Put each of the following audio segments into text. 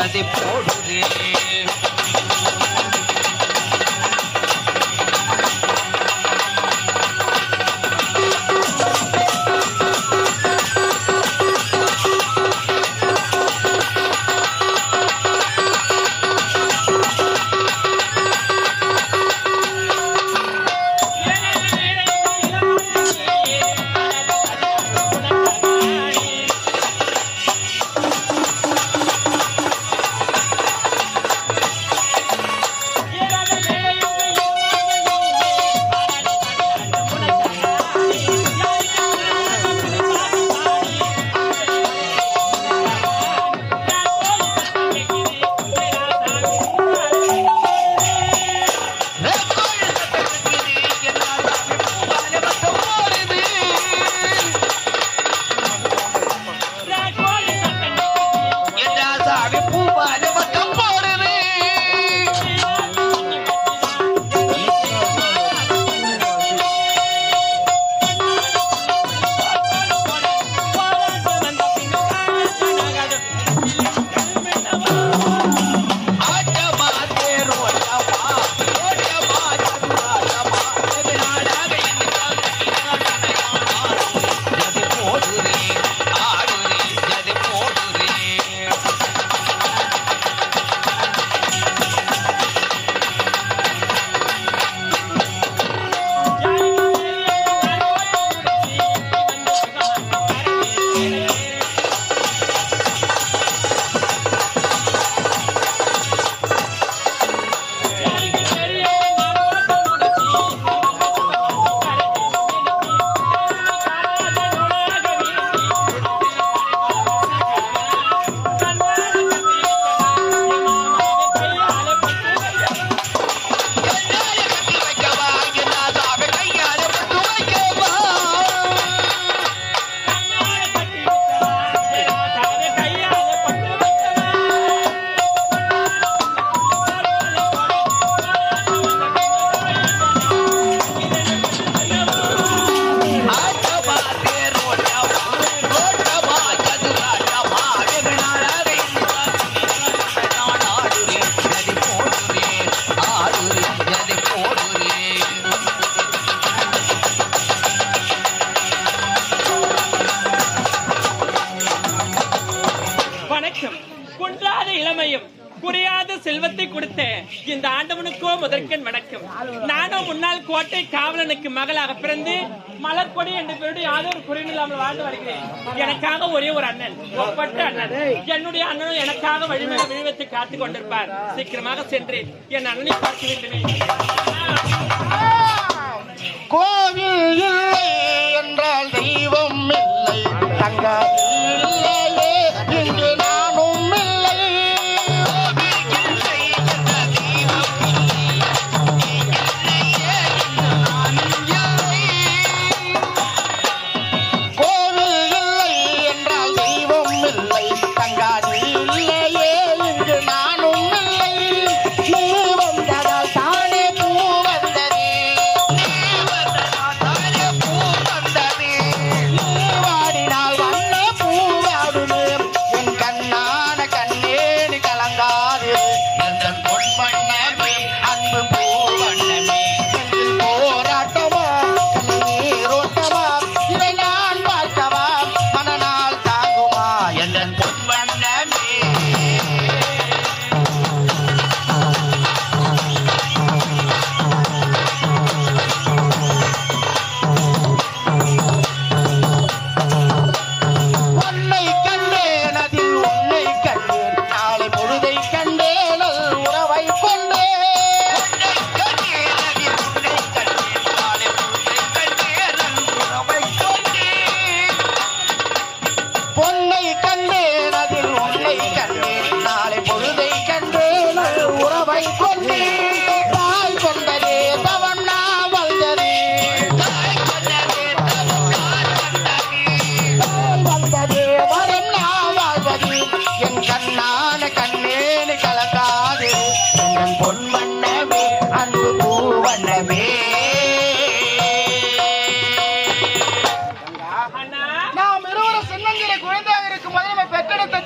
ஜதி போடுதே இந்த ஆண்டவனுக்கோ முதற்கண் வணக்கம். நானும் முன்னாள் கோட்டை காவலனுக்கு மகளாக பிறந்து மலர்கொடி என்ற பேருடைய யாதொரு குறையில்லாமல் வாழ்ந்து வருகிறேன். எனக்காக ஒரே ஒரு அண்ணன், ஒப்பற்ற அண்ணன். என்னுடைய அண்ணனும் எனக்காக வழிமேல விழுவத்தை காத்துக் கொண்டிருப்பார். சீக்கிரமாக சென்று என் அண்ணனை பார்த்து விட்டுவேன். கோவில் என்றால் தெய்வம் இல்லை, தங்க இல்லையே இங்கு நானும் இல்லை.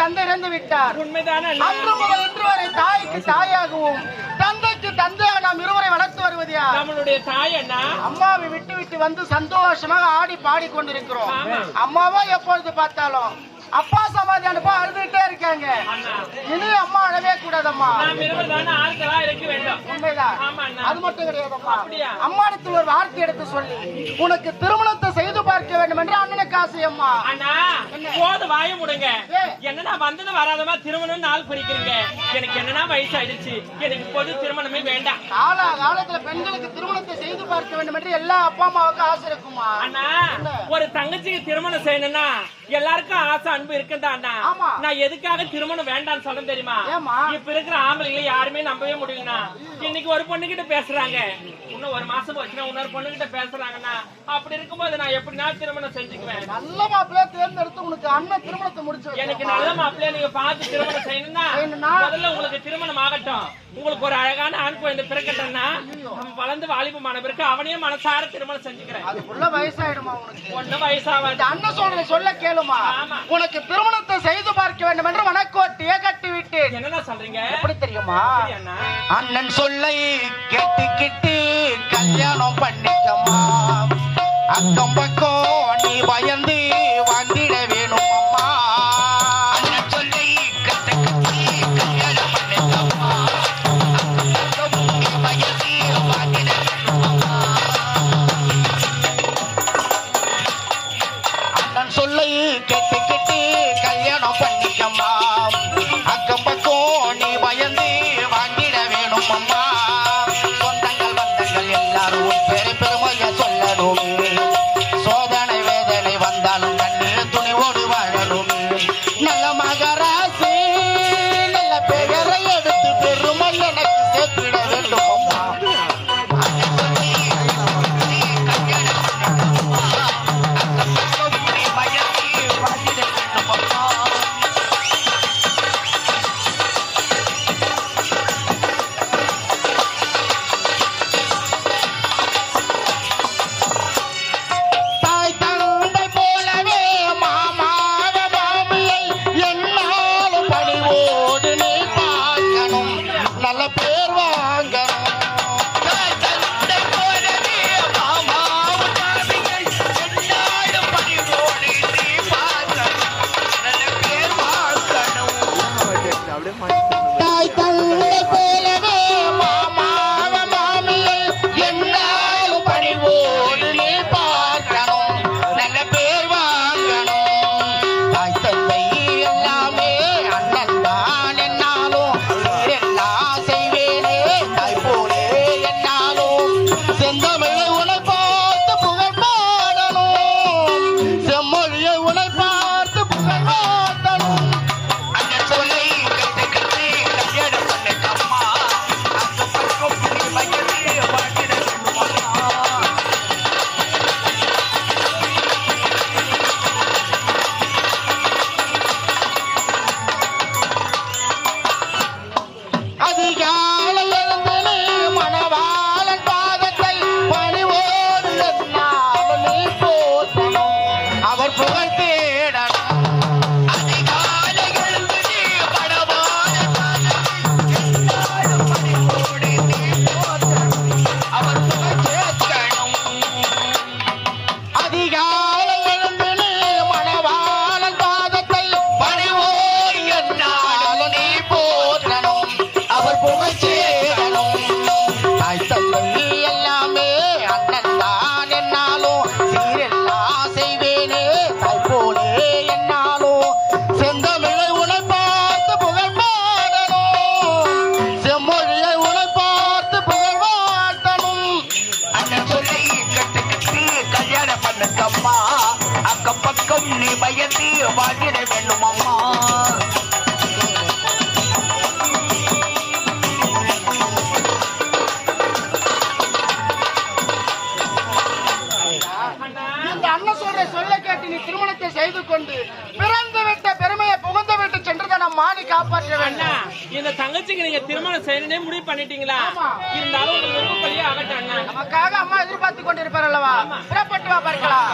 தந்தை இறந்து விட்டார். உண்மைதானே அண்ணா? அன்று முதல் இன்று வரை தாய்க்கு தாயாகவும் தந்தைக்கு தந்தையாக நாம் இருவரை வளர்த்து வருவது யார்? நம்மளுடைய தாய் அண்ணா. அம்மாவை விட்டு விட்டு வந்து சந்தோஷமாக ஆடி பாடி கொண்டிருக்கிறோம். ஆமா. அம்மாவா எப்பொழுது பார்த்தாலும் அப்பா சமாதி அனுப்ப அழுதுகிட்டே இருக்காங்க. அண்ணா, இனி அம்மா அழவே கூடாதம்மா. நாம் இருவர் தானே ஆட்களா இருக்க வேண்டும். உண்மைதான். ஆமா அண்ணா. அது மட்டும் கிடையாதம்மா. அப்படியா? அம்மானிடத்தில் ஒரு வார்த்தை எடுத்து சொல்லி உனக்கு திருமணத்தை செய்து பார்க்க வேண்டும் என்று அண்ணனுக்கு ஆசை அம்மா. அண்ணா, போது வாய முடுங்க. ஏய். என்னன்னா வந்தது வராதமா திருமணம் நாள் குறிக்கிறீங்க. எனக்கு என்னன்னா வயசு ஆயிடுச்சு. எனக்கு பொது திருமணமே வேண்டாம். காலத்துல பெண்களுக்கு திருமணத்தை செய்து பார்க்க வேண்டும் என்று எல்லா அப்பா அம்மாவுக்கும் ஆசை இருக்குமா? அண்ணா, ஒரு தங்கச்சிக்கு திருமணம் செய்யணும்னா எல்லாருக்கும் ஆசை அன்பு இருக்குதா அண்ணா? ஆமா. நான் எதுக்காக திருமணம் வேண்டாம்னு சொல்ல தெரியுமா? ஏம்மா? இப்ப இருக்கிற ஆம்பளைங்களை யாருமே நம்பவே முடியலண்ணா. இன்னைக்கு ஒரு பொண்ணு கிட்ட பேசுறாங்க, இன்னும் ஒரு மாசம் போச்சுன்னா இன்னொரு பொண்ணு கிட்ட பேசுறாங்கண்ணா. அப்படி இருக்கும்போது நான் எப்படின்னா திருமணம் செஞ்சுக்குவேன். நல்ல மாப்பிள்ளையா தேர்ந்தெடுத்து உனக்கு அண்ணன் திருமணத்தை முடிச்சு வைக்கிறேன். எனக்கு நல்ல மாப்பிள்ளையா நீங்க பார்த்து திருமணம் செய்யணும்னா முதல்ல உங்களுக்கு திருமணம் ஆகட்டும். உங்களுக்கு ஒரு அழகான ஆண் குழந்தை பிறக்கட்டா நம்ம வளர்ந்து வாலிபமான பிறகு அவனையே மனசார திருமணம் செஞ்சுக்கிறேன். அதுக்குள்ள வயசாயிடுமா உனக்கு? ஒண்ணு வயசாவாது. அண்ணன் சொல்ல கேளுமா? ஆமா. உனக்கு திருமணத்தை செய்து பார்க்க வேண்டும் என்று வனக்கோட்டையே கட்டி விட்டேன். என்னன்னா சொல்றீங்க? எப்படி தெரியுமா? சரி அண்ணா. அண்ணன் சொல்லை கேட்டுக்கிட்டு கல்யாணம் பண்ணிக்கம்மா. அக்கம் பக்கம் நீ பயந்து வந்திட வேணும் அம்மா. அண்ணன் சொல்லை கேட்டுக்கிட்டு கல்யாணம் பண்ணிக்கம்மா. அக்கம் பக்கம் நீ பயந்து வந்திட வேணும் அம்மா. அண்ணன் சொல்லை கேட்டுக்கிட்டு கல்யாணம் பண்ணிக்கம்மா. அக்கம் பக்கம் நீ பயந்து வாங்கிட வேணும் அம்மா. சொந்தங்கள் பந்தங்கள் எல்லாரும் உன் பேரை பெருமையா சொல்லணும். சோதனை வேதனை வந்தாலும் கண்ணீர் துணிவோடு வாழணும். நல்ல மகராசி நல்ல பெயரை எடுத்து பெருமை எனக்கு சேர்த்திட வேண்டும் அம்மா. அண்ணன் சொல்லி கல்யாணம் பண்ணிக்கம்மா. அக்கம் பக்கம் நீ பயந்து வாங்கிட வேண்டும் அம்மா. தாய் தந்தை போலவே மாமாவ மாமியை என்னாலும் பணிவோடு நீ பார்க்கணும். நல்ல பேர் வாங்கணும். தாய் தந்தை போலவே மாமாவ மாமியை என்னாலும் பணிவோடு நீ பார்க்கணும். நல்ல பேர் வாங்கணும். தாய் தந்தை போலவே மாமாவ மாமியை என்னாலும் பணிவோடு நீ பார்க்கணும். நல்ல பேர் வாங்கணும். தாய் தந்தை எல்லாமே அண்ணன் தான் என்னாலும் எல்லாம் செய்வேனே தாய் போலே என்னாலும். செந்தமிழை உனை பார்த்து புகழ் பாடணும். செம்மொழியை உனை பார்த்து புகழ் பாடணும். அண்ணன் சொல்லை கேட்டுக்கிட்டு கல்யாணம் பண்ணிக்கம்மா. அக்கம் பக்கம் நீ பயந்து வாங்கிட வேண்டும் அம்மா. அதிகாலை எழுந்து நீ மணவாளன் பாதத்தை பணிவோடு என்னாலும் நீ போற்றணும். அவர் புகழ் தேடணும். அதிகாலை எழுந்து நீ மணவாளன் பாதத்தை என்னாலும் பணிவோடு நீ போற்றணும். அவர் புகழ் சேர்க்கணும். அதிகாலை எழுந்து நீ மணவாளன் பாதத்தை பணிவோடு என்னாலும் நீ போற்றணும். அவர் புகழ் சேரணும். தாய் தந்தை எல்லாமே அண்ணன் தான் என்னாலும் சீரெல்லாம் செய்வேனே தாய் போலே என்னாலும். செந்தமிழை உனை பார்த்து புகழ் பாடணும். செம்மொழியை உனை பார்த்து புகழ் வாட்டணும். அண்ணன் சொல்லி கட்டுக்கிட்டு கல்யாணம் பண்ணுக்கம்மா. அக்கம் பக்கம் நீ பயந்து வாங்கிட வேண்டும் அம்மா. அண்ணா, இந்த அண்ணன் சொல்ல கேட்டு நீ திருமணத்தை செய்து கொண்டு பிறந்து விட்ட பெருமையை புகுந்து விட்டு சென்றதை நம் மாணி காப்பாற்ற அண்ணா, வேண்டும். இந்த தங்கச்சிக்கு நீங்க திருமணம் செய்யணும்னே முடிவு பண்ணிட்டீங்களா? ஆமா. இருந்தாலும் உங்களுக்கு விருப்பப்படியே ஆகட்டும் அண்ணா. நமக்காக அம்மா எதிர்பார்த்து கொண்டிருப்பார் அல்லவா? புறப்பட்டு வா பார்க்கலாம்.